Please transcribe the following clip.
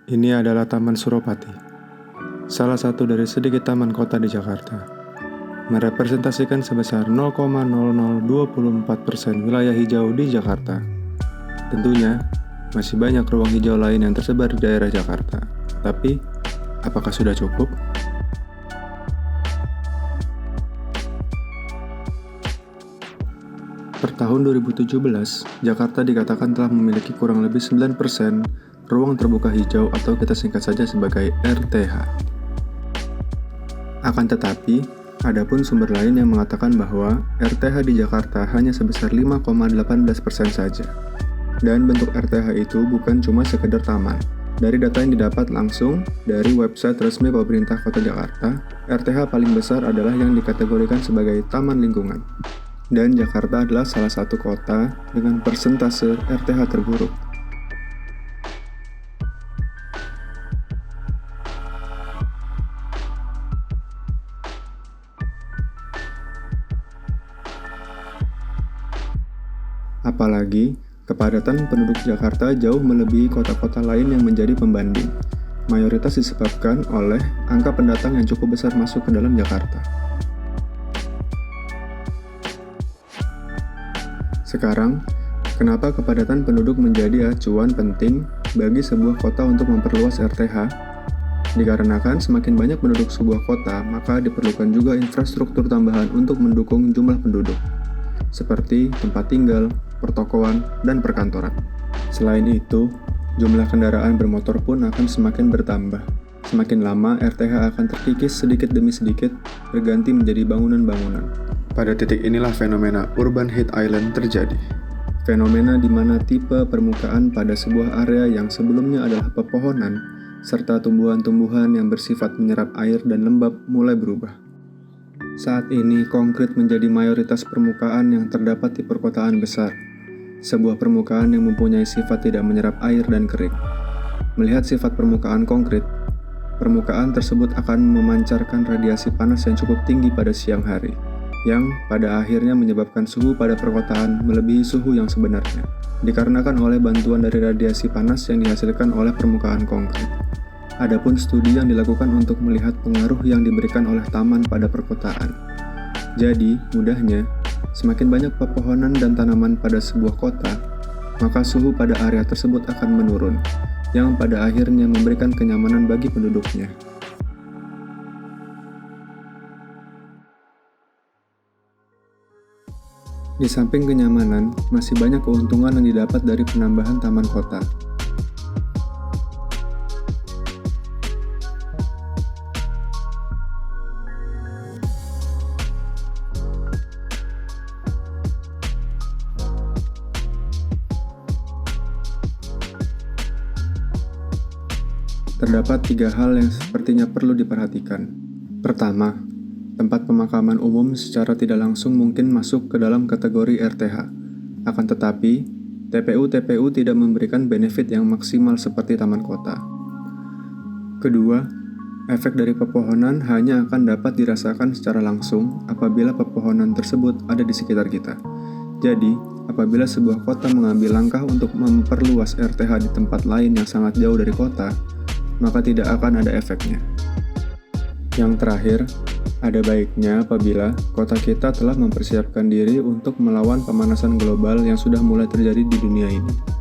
Ini adalah Taman Suropati, salah satu dari sedikit taman kota di Jakarta. Merepresentasikan sebesar 0,0024% wilayah hijau di Jakarta. Tentunya, masih banyak ruang hijau lain yang tersebar di daerah Jakarta. Tapi, apakah sudah cukup? Per tahun 2017, Jakarta dikatakan telah memiliki kurang lebih 9% ruang terbuka hijau atau kita singkat saja sebagai RTH. Akan tetapi, ada pun sumber lain yang mengatakan bahwa RTH di Jakarta hanya sebesar 5,18% saja. Dan bentuk RTH itu bukan cuma sekedar taman. Dari data yang didapat langsung dari website resmi pemerintah Kota Jakarta, RTH paling besar adalah yang dikategorikan sebagai taman lingkungan. Dan Jakarta adalah salah satu kota dengan persentase RTH terburuk. Apalagi, kepadatan penduduk Jakarta jauh melebihi kota-kota lain yang menjadi pembanding. Mayoritas disebabkan oleh angka pendatang yang cukup besar masuk ke dalam Jakarta. Sekarang, kenapa kepadatan penduduk menjadi acuan penting bagi sebuah kota untuk memperluas RTH? Dikarenakan semakin banyak penduduk sebuah kota, maka diperlukan juga infrastruktur tambahan untuk mendukung jumlah penduduk, seperti tempat tinggal, pertokoan, dan perkantoran. Selain itu, jumlah kendaraan bermotor pun akan semakin bertambah. Semakin lama, RTH akan terkikis sedikit demi sedikit, berganti menjadi bangunan-bangunan. Pada titik inilah fenomena Urban Heat Island terjadi. Fenomena di mana tipe permukaan pada sebuah area yang sebelumnya adalah pepohonan, serta tumbuhan-tumbuhan yang bersifat menyerap air dan lembab mulai berubah. Saat ini, konkrit menjadi mayoritas permukaan yang terdapat di perkotaan besar. Sebuah permukaan yang mempunyai sifat tidak menyerap air dan kering. Melihat sifat permukaan konkrit, permukaan tersebut akan memancarkan radiasi panas yang cukup tinggi pada siang hari, yang pada akhirnya menyebabkan suhu pada perkotaan melebihi suhu yang sebenarnya, dikarenakan oleh bantuan dari radiasi panas yang dihasilkan oleh permukaan konkrit. Adapun studi yang dilakukan untuk melihat pengaruh yang diberikan oleh taman pada perkotaan. Jadi, mudahnya, semakin banyak pepohonan dan tanaman pada sebuah kota, maka suhu pada area tersebut akan menurun, yang pada akhirnya memberikan kenyamanan bagi penduduknya. Di samping kenyamanan, masih banyak keuntungan yang didapat dari penambahan taman kota. Terdapat 3 hal yang sepertinya perlu diperhatikan. Pertama, tempat pemakaman umum secara tidak langsung mungkin masuk ke dalam kategori RTH. Akan tetapi, TPU-TPU tidak memberikan benefit yang maksimal seperti taman kota. Kedua, efek dari pepohonan hanya akan dapat dirasakan secara langsung apabila pepohonan tersebut ada di sekitar kita. Jadi, apabila sebuah kota mengambil langkah untuk memperluas RTH di tempat lain yang sangat jauh dari kota, maka tidak akan ada efeknya. Yang terakhir, ada baiknya apabila kota kita telah mempersiapkan diri untuk melawan pemanasan global yang sudah mulai terjadi di dunia ini.